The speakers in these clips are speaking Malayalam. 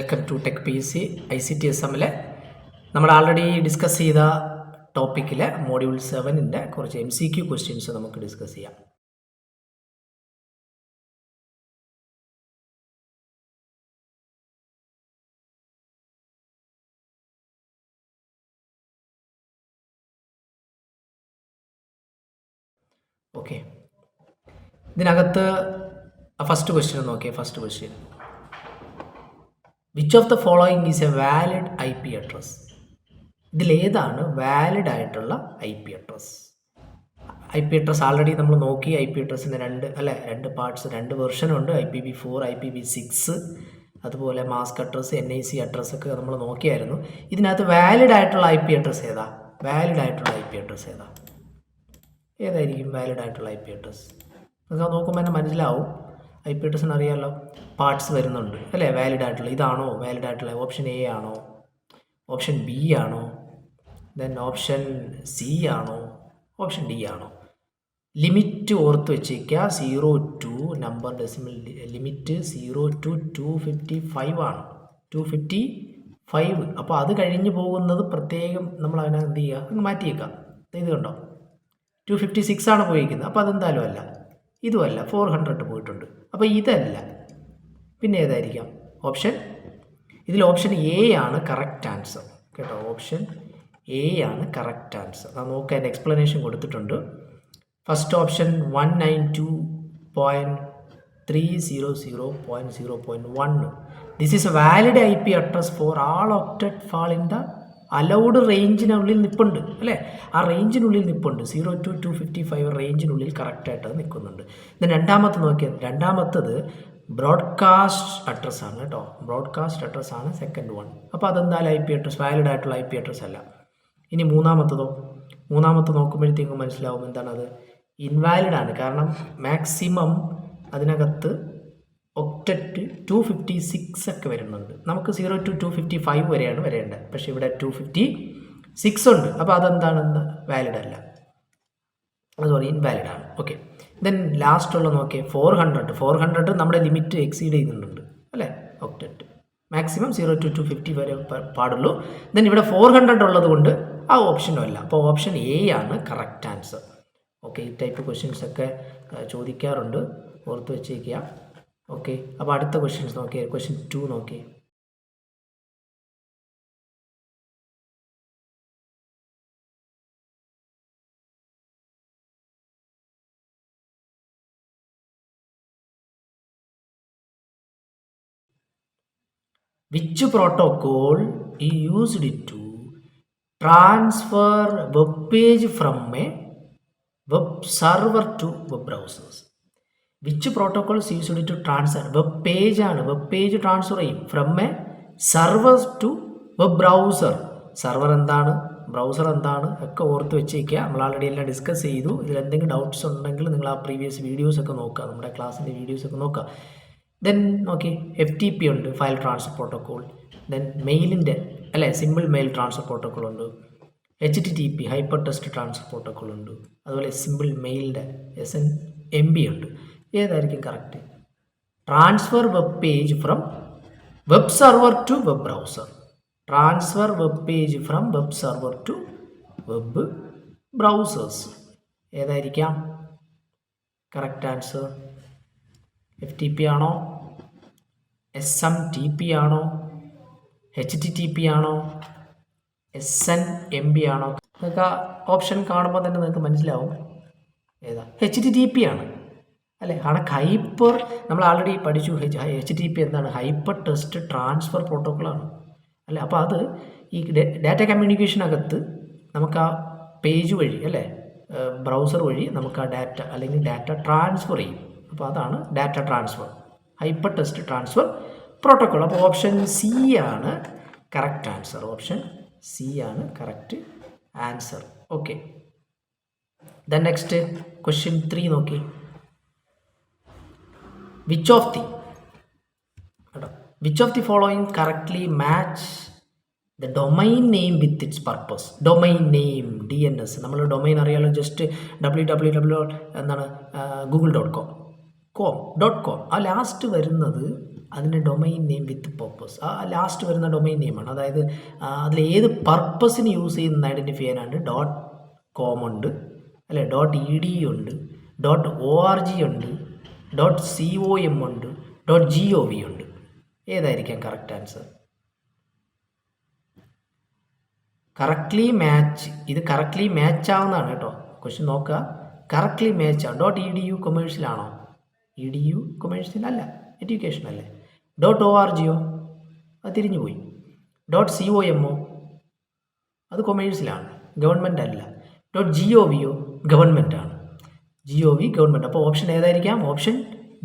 Welcome to Tech P S C ICT-SM നമ്മൾ ആൾറെഡി ഡിസ്കസ് ചെയ്ത ടോപ്പിക്കിലെ മോഡ്യൂൾ 7-ൻ്റെ കുറച്ച് MCQ ക്വസ്റ്റ്യൻസ് നമുക്ക് ഡിസ്കസ് ചെയ്യാം. ഓക്കെ, ഇതിനകത്ത് ഫസ്റ്റ് ക്വസ്റ്റ്യൻ നോക്കിയേ. First question, which of the following is a valid IP address? ഇതിലേതാണ് വാലിഡ് ആയിട്ടുള്ള IP address? IP address already നമ്മൾ നോക്കി. IP അഡ്രസ്സിന് രണ്ട് പാർട്സ്, രണ്ട് വെർഷനുണ്ട്. IPv4, IPv6, അതുപോലെ മാസ്ക് അഡ്രസ്, NIC അഡ്രസ് ഒക്കെ നമ്മൾ നോക്കിയായിരുന്നു. ഇതിനകത്ത് വാലിഡ് ആയിട്ടുള്ള IP അഡ്രസ് ഏതാ? വാലിഡ് ആയിട്ടുള്ള IP അഡ്രസ് ഏതാ? ഏതായിരിക്കും വാലിഡ് ആയിട്ടുള്ള IP അഡ്രസ്? നിങ്ങൾക്ക് നോക്കുമ്പോൾ തന്നെ മനസ്സിലാവും. IP അഡ്രസ്സിന് അറിയാമല്ലോ, പാർട്സ് വരുന്നുണ്ട് അല്ലേ? വാലിഡ് ആയിട്ടുള്ള ഇതാണോ വാലിഡ് ആയിട്ടുള്ള? ഓപ്ഷൻ A ആണോ, ഓപ്ഷൻ B ആണോ, ദെൻ ഓപ്ഷൻ C ആണോ, ഓപ്ഷൻ D ആണോ? ലിമിറ്റ് ഓർത്ത് വെച്ചേക്കുക. 0 to number decimal limit 0 to 255 ആണ്. 255. അപ്പോൾ അത് കഴിഞ്ഞ് പോകുന്നത് പ്രത്യേകം നമ്മൾ അതിനെ എന്ത് ചെയ്യുക, അങ്ങ് മാറ്റിയേക്കാം. ഇത് കണ്ടോ, 256 ആണ് പോയിരിക്കുന്നത്. അപ്പോൾ അതെന്തായാലും അല്ല, ഇതുമല്ല, 400 പോയിട്ടുണ്ട്. അപ്പോൾ ഇതല്ല, പിന്നെ ഏതായിരിക്കാം? ഇതിൽ ഓപ്ഷൻ A ആണ് കറക്റ്റ് ആൻസർ കേട്ടോ. ഓപ്ഷൻ A ആണ് കറക്റ്റ് ആൻസർ. അത് നോക്കുക, അതിൻ്റെ എക്സ്പ്ലനേഷൻ കൊടുത്തിട്ടുണ്ട്. First option 192.300.0.1. This is a valid IP address for all octet fall in the allowed റേഞ്ചിനുള്ളിൽ നിൽപ്പുണ്ട് അല്ലേ? ആ റേഞ്ചിനുള്ളിൽ നിൽപ്പുണ്ട്. 0 to 255 റേഞ്ചിനുള്ളിൽ കറക്റ്റായിട്ട് അത് നിൽക്കുന്നുണ്ട്. ദെൻ രണ്ടാമത്തെ നോക്കിയാൽ, രണ്ടാമത്തത് ബ്രോഡ്കാസ്റ്റ് അഡ്രസ് ആണ് കേട്ടോ. ബ്രോഡ്കാസ്റ്റ് അഡ്രസ് ആണ് സെക്കൻഡ് വൺ. അപ്പോൾ അതെന്തായാലും IP അഡ്രസ്, വാലിഡ് ആയിട്ടുള്ള IP അഡ്രസ് അല്ല. ഇനി മൂന്നാമത്തത് നോക്കുമ്പോഴത്തേക്കും മനസ്സിലാവും എന്താണത്, ഇൻവാലിഡ് ആണ്. കാരണം മാക്സിമം അതിനകത്ത് ഒക്ടറ്റ് 256 ഒക്കെ വരുന്നുണ്ട്. നമുക്ക് 0 to 255 വരെയാണ് വരേണ്ടത്, പക്ഷേ ഇവിടെ 256 ഉണ്ട്. അപ്പോൾ അതെന്താണെന്ന് വാലിഡ് അല്ല, സോറി, ഇൻവാലിഡ് ആണ്. ഓക്കെ, ദെൻ ലാസ്റ്റ് ഉള്ള നോക്കിയേ, 400 നമ്മുടെ ലിമിറ്റ് എക്സീഡ് ചെയ്യുന്നുണ്ട് അല്ലേ? ഒക്ടറ്റ് മാക്സിമം 0 to 250 വരെ പാടുള്ളൂ. ദെൻ ഇവിടെ 400 ഉള്ളത് കൊണ്ട് ആ ഓപ്ഷനും അല്ല. അപ്പോൾ ഓപ്ഷൻ A ആണ് കറക്റ്റ് ആൻസർ. ഓക്കെ, ഈ ടൈപ്പ് ക്വസ്റ്റ്യൻസ് ഒക്കെ ചോദിക്കാറുണ്ട്, ഓർത്ത് വെച്ചേക്കുക. ഓക്കെ, അപ്പോൾ അടുത്ത ക്വസ്റ്റ്യൻസ് നോക്കിയേ. ക്വസ്റ്റ്യൻ 2 നോക്കിയേ. Which protocol is used to transfer web page from a web server to web browsers? Which protocol is used to transfer web page ആണ്, web page ട്രാൻസ്ഫർ ചെയ്യും from a server to web browser. Server എന്താണ്, ബ്രൗസർ എന്താണ് ഒക്കെ ഓർത്ത് വെച്ചേക്കുക. നമ്മൾ ആൾറെഡി എല്ലാം ഡിസ്കസ് ചെയ്തു. ഇതിൽ എന്തെങ്കിലും ഡൗട്ട്സ് ഉണ്ടെങ്കിൽ നിങ്ങൾ ആ പ്രീവിയസ് വീഡിയോസൊക്കെ നോക്കുക, നമ്മുടെ ക്ലാസ്സിൻ്റെ വീഡിയോസൊക്കെ നോക്കുക. ദെൻ നോക്കി, FTP ഉണ്ട്, ഫയൽ ട്രാൻസ്ഫർ പ്രോട്ടോക്കോൾ. ദെൻ മെയിലിൻ്റെ അല്ലേ, സിമ്പിൾ മെയിൽ ട്രാൻസ്ഫർ പ്രോട്ടോക്കോൾ ഉണ്ട്. HTTP hyper text transfer protocol ഉണ്ട്. അതുപോലെ സിമ്പിൾ മെയിലിൻ്റെ SNMP ഉണ്ട്. ഏതായിരിക്കും correct? Transfer web page from web server to web browser. Transfer web page from web server to web browsers. ഏതായിരിക്കാം കറക്റ്റ് ആൻസർ? FTP ആണോ, SMTP ആണോ, HTTP ആണോ, SNMP ആണോ? നിങ്ങൾക്ക് ഓപ്ഷൻ കാണുമ്പോൾ തന്നെ നിങ്ങൾക്ക് മനസ്സിലാവും ഏതാ. HTTP ആണ് അല്ലേ? ഹൈപ്പർ, നമ്മൾ ആൾറെഡി പഠിച്ചു. HTTP എന്താണ്? ഹൈപ്പർ ടെക്സ്റ്റ് ട്രാൻസ്ഫർ പ്രോട്ടോക്കോളാണ് അല്ലേ? അപ്പോൾ അത് ഈ ഡാറ്റ കമ്മ്യൂണിക്കേഷനകത്ത് നമുക്ക് ആ പേജ് വഴി അല്ലേ, ബ്രൗസർ വഴി നമുക്ക് ആ ഡാറ്റ അല്ലെങ്കിൽ ഡാറ്റ ട്രാൻസ്ഫർ ചെയ്യും. അപ്പോൾ അതാണ് data transfer, hyper text transfer protocol. അപ്പോൾ ഓപ്ഷൻ C ആണ് കറക്റ്റ് ആൻസർ. ഓപ്ഷൻ C ആണ് correct answer. Okay, then next question 3 നോക്കി. Which of the following correctly match the domain name with its purpose? Domain name, DNS. നമ്മൾ ഡൊമൈൻ അറിയാലോ, ജസ്റ്റ് www എന്താണ്, google.com. ആ ലാസ്റ്റ് വരുന്നത് അതിൻ്റെ ഡൊമൈൻ നെയിം വിത്ത് പർപ്പസ്, ആ ലാസ്റ്റ് വരുന്ന ഡൊമൈൻ നെയിമാണ്. അതായത് അതിൽ ഏത് പർപ്പസിന് യൂസ് ചെയ്യുന്ന ഐഡൻറ്റിഫൈ ചെയ്യാനാണ് ഡോട്ട് കോം ഉണ്ട്, അല്ലേ, .ed ഉണ്ട്, .org ഉണ്ട്, .com ഉണ്ട്, .gov ഉണ്ട്. ഏതായിരിക്കാം കറക്റ്റ് ആൻസർ? കറക്റ്റ്ലി മാച്ച്, ഇത് കറക്റ്റ്ലി മാച്ച് ആവുന്നതാണ് കേട്ടോ. ക്വസ്റ്റ്യൻ നോക്കുക, കറക്റ്റ്ലി മാച്ച് ആണ്. .edu കൊമേഴ്ഷ്യലാണോ? edu കൊമേഴ്ഷ്യൽ അല്ല, എഡ്യൂക്കേഷൻ അല്ലേ. .org അത് തിരിഞ്ഞു പോയി. .com അത് കൊമേഴ്ഷ്യലാണ്, ഗവൺമെൻറ് അല്ല. .gov ഗവൺമെൻറ് ആണ്, gov ഗവൺമെൻറ്. അപ്പോൾ ഓപ്ഷൻ ഏതായിരിക്കാം? ഓപ്ഷൻ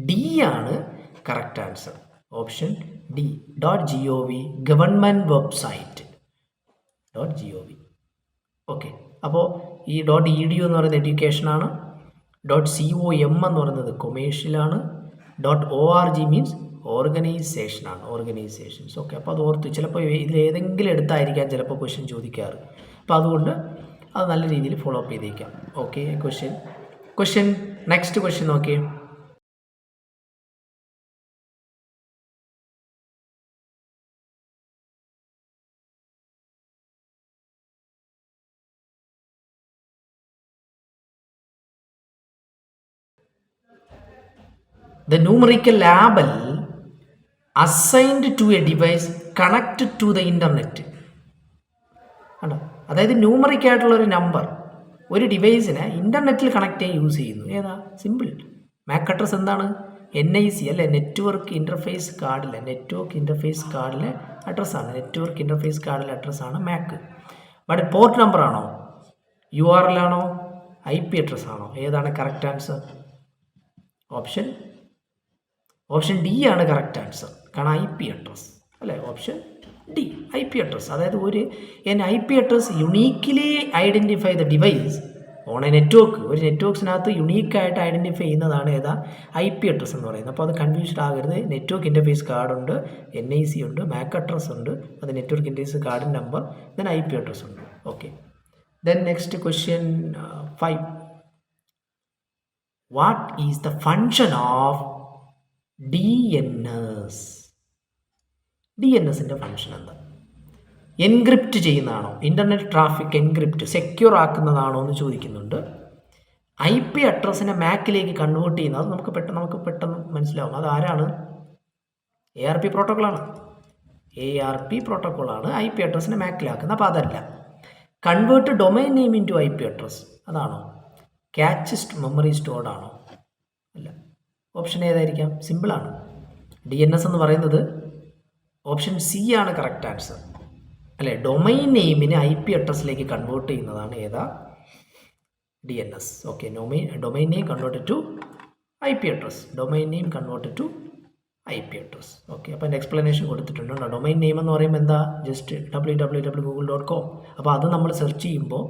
ഡി ആണ് correct answer. Option D, .gov government website, .gov. Okay, അപ്പോൾ ഈ .edu എന്ന് പറയുന്നത് എഡ്യൂക്കേഷനാണ്, .com എന്ന് പറയുന്നത് കൊമേഴ്ഷ്യലാണ്, .org മീൻസ് ഓർഗനൈസേഷനാണ്, ഓർഗനൈസേഷൻസ്. ഓക്കെ, അപ്പോൾ അത് ഓർത്ത് ചിലപ്പോൾ ഇതിലേതെങ്കിലും എടുത്തായിരിക്കാം ചിലപ്പോൾ ക്വസ്റ്റ്യൻ ചോദിക്കാറ്. അപ്പോൾ അതുകൊണ്ട് അത് നല്ല രീതിയിൽ ഫോളോ അപ്പ് ചെയ്തേക്കാം. ഓക്കെ, ക്വസ്റ്റ്യൻ നെക്സ്റ്റ് ക്വസ്റ്റ്യൻ നോക്കിയേ. The numerical label assigned to a device connected to the internet. ആണോ, അതായത് ന്യൂമറിക് ആയിട്ടുള്ളൊരു നമ്പർ ഒരു ഡിവൈസിനെ ഇൻ്റർനെറ്റിൽ കണക്ട് ചെയ്യാൻ യൂസ് ചെയ്യുന്നു. ഏതാ? സിമ്പിൾ. മാക് അഡ്രസ് എന്താണ്? NIC അല്ലേ, നെറ്റ്വർക്ക് ഇൻ്റർഫേസ് കാർഡിലെ അഡ്രസ്സാണ്. നെറ്റ്വർക്ക് ഇൻ്റർഫേസ് കാർഡിലെ അഡ്രസ്സാണ് മാക്. ബട്ട് പോർട്ട് നമ്പർ ആണോ, URL ആണോ, IP അഡ്രസ് ആണോ? ഏതാണ് കറക്റ്റ് ആൻസർ? ഓപ്ഷൻ ഡി ആണ് കറക്റ്റ് ആൻസർ. കാരണം IP അഡ്രസ് അല്ലേ, ഓപ്ഷൻ ഡി, IP അഡ്രസ്. അതായത് ഒരു IP address യുണീക്ക്ലി identify the device on A network. ഒരു നെറ്റ്വർക്ക്സിനകത്ത് യുണീക്കായിട്ട് ഐഡൻറ്റിഫൈ ചെയ്യുന്നതാണ് ഏതാ? IP അഡ്രസ് എന്ന് പറയുന്നത്. അപ്പോൾ അത് കൺഫ്യൂസ്ഡ് ആകരുത്. നെറ്റ്വർക്ക് ഇൻ്റർഫേസ് കാർഡുണ്ട്, NIC ഉണ്ട്, മാക് അഡ്രസ് ഉണ്ട്, അത് നെറ്റ്വർക്ക് ഇൻ്റർഫേസ് കാർഡിൻ്റെ നമ്പർ, ദെൻ IP അഡ്രസ് ഉണ്ട്. Okay, then next question 5. What is the function of DNS? DNSൻ്റെ ഫങ്ഷൻ എന്താ? എൻക്രിപ്റ്റ് ചെയ്യുന്നതാണോ, ഇൻ്റർനെറ്റ് ട്രാഫിക് എൻക്രിപ്റ്റ് സെക്യൂർ ആക്കുന്നതാണോ എന്ന് ചോദിക്കുന്നുണ്ട്. IP അഡ്രസ്സിനെ മാക്കിലേക്ക് കൺവേർട്ട് ചെയ്യുന്നത്, അത് നമുക്ക് പെട്ടെന്ന് മനസ്സിലാവും. അത് ആരാണ്? ARP പ്രോട്ടോക്കോളാണ്. IP അഡ്രസ്സിനെ മാക്കിലാക്കുന്നത്. അപ്പോൾ അതല്ല. Convert domain name into IP address, അതാണോ? ക്യാച്ച് മെമ്മറി സ്റ്റോർഡ് ആണോ? അല്ല. ഓപ്ഷൻ ഏതായിരിക്കാം? സിമ്പിളാണ്. DNS എന്ന് പറയുന്നത് ഓപ്ഷൻ സി ആണ് കറക്റ്റ് ആൻസർ, അല്ലേ. ഡൊമൈൻ നെയിമിനെ IP അഡ്രസ്സിലേക്ക് കൺവേർട്ട് ചെയ്യുന്നതാണ് ഏതാ? DNS. Okay, domain name converted to IP address, okay, അപ്പോൾ അതിൻ്റെ എക്സ്പ്ലനേഷൻ കൊടുത്തിട്ടുണ്ട്. ഡൊമൈൻ നെയിം എന്ന് പറയുമ്പോൾ എന്താ? Just www.google.com. അപ്പോൾ അത് നമ്മൾ സെർച്ച് ചെയ്യുമ്പോൾ,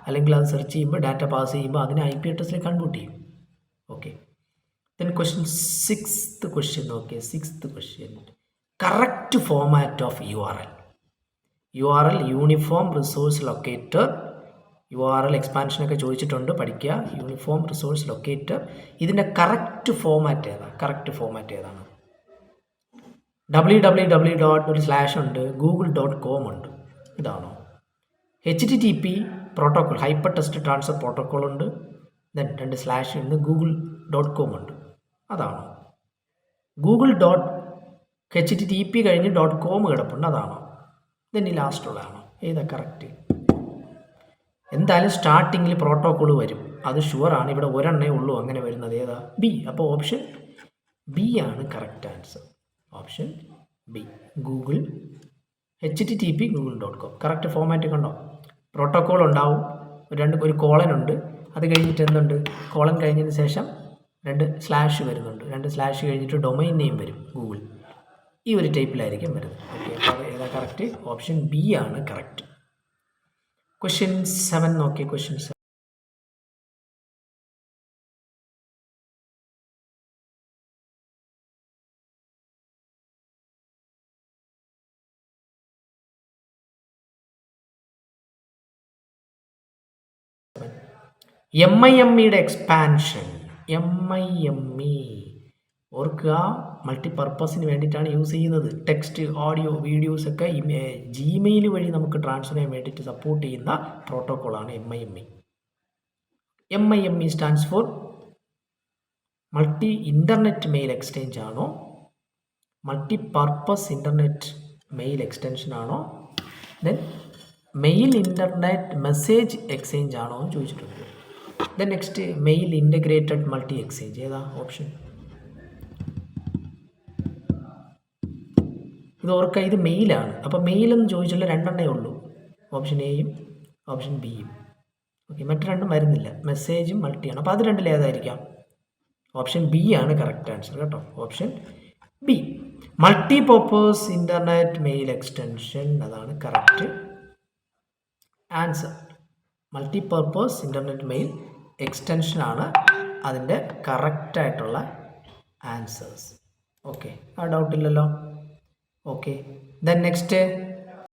അല്ലെങ്കിൽ അത് സെർച്ച് ചെയ്യുമ്പോൾ ഡാറ്റ പാസ് ചെയ്യുമ്പോൾ അതിനെ IP അഡ്രസ്സിലേക്ക് കൺവേർട്ട് ചെയ്യും. Okay, then sixth question. Correct format of URL uniform resource locator. URL expansion ഒക്കെ ചോദിച്ചിട്ടുണ്ട്, പഠിക്കുക. യൂണിഫോം റിസോഴ്സ് ലൊക്കേറ്റർ, ഇതിൻ്റെ കറക്റ്റ് ഫോമാറ്റ് ഏതാണ്? www. ഒരു സ്ലാഷ് ഉണ്ട്, google.com ഉണ്ട്, ഇതാണോ? HTTP protocol, hyper text transfer protocol ഉണ്ട്, ദെൻ 2 സ്ലാഷ് ഉണ്ട്, google.com ഉണ്ട്, അതാണോ? HTTP കഴിഞ്ഞ് .com കിടപ്പുണ്ട്, അതാണോ? ദെൻ ഈ ലാസ്റ്റ് ഉള്ളതാണോ? ഏതാ കറക്റ്റ്? എന്തായാലും സ്റ്റാർട്ടിങ്ങിൽ പ്രോട്ടോക്കോൾ വരും, അത് ഷുവറാണ്. ഇവിടെ ഒരെണ്ണേ ഉള്ളൂ അങ്ങനെ വരുന്നത്, ഏതാ? ബി. അപ്പോൾ ഓപ്ഷൻ ബി ആണ് correct answer. Option B, Google HTTP google.com. Correct format കണ്ടോ? പ്രോട്ടോക്കോൾ ഉണ്ടാവും, ഒരു കോളൻ ഉണ്ട്, അത് കഴിഞ്ഞിട്ട് എന്തുണ്ട്? കോളൻ കഴിഞ്ഞതിന് ശേഷം 2 സ്ലാഷ് വരുന്നുണ്ട്, 2 സ്ലാഷ് കഴിഞ്ഞിട്ട് ഡൊമൈൻ നെയിം വരും, ഗൂഗിൾ. ഈ ഒരു ടൈപ്പിലായിരിക്കും വരുന്നത്. ഓക്കെ, അപ്പോൾ ഏതാ കറക്റ്റ്? ഓപ്ഷൻ ബി ആണ് കറക്റ്റ്. ക്വസ്റ്റ്യൻ 7 നോക്കി. ക്വസ്റ്റ്യൻ 7. MIMEയുടെ എക്സ്പാൻഷൻ. MIME ഓർക്കുക, മൾട്ടിപർപ്പസിന് വേണ്ടിയിട്ടാണ് യൂസ് ചെയ്യുന്നത്. ടെക്സ്റ്റ്, ഓഡിയോ, വീഡിയോസൊക്കെ ജിമെയിൽ വഴി നമുക്ക് ട്രാൻസ്ഫർ ചെയ്യാൻ വേണ്ടിയിട്ട് സപ്പോർട്ട് ചെയ്യുന്ന പ്രോട്ടോക്കോളാണ് MIME. MIME stands for multi internet mail exchange ആണോ, മൾട്ടിപർപ്പസ് ഇൻ്റർനെറ്റ് മെയിൽ എക്സ്റ്റൻഷൻ ആണോ, then mail internet message exchange ആണോ എന്ന് ചോദിച്ചിട്ടുണ്ട്. Then next mail integrated multi exchange ഏതാ ഓപ്ഷൻ? ഇത് ഓർക്കുക, ഇത് മെയിലാണ്. അപ്പോൾ മെയിലെന്ന് ചോദിച്ചുള്ള രണ്ടെണ്ണേ ഉള്ളൂ, ഓപ്ഷൻ എയും ഓപ്ഷൻ ബിയും. ഓക്കെ, മറ്റു രണ്ടും വരുന്നില്ല, മെസ്സേജും മൾട്ടിയാണ്. അപ്പോൾ അത് രണ്ടിൽ ഏതായിരിക്കാം? ഓപ്ഷൻ ബി ആണ് കറക്റ്റ് ആൻസർ കേട്ടോ, option B. Multipurpose internet mail extension, അതാണ് correct answer. Multipurpose internet mail extension ആണ് അതിൻ്റെ കറക്റ്റായിട്ടുള്ള ആൻസേഴ്സ്. ഓക്കെ, ആ ഡൗട്ടില്ലല്ലോ. Okay, then next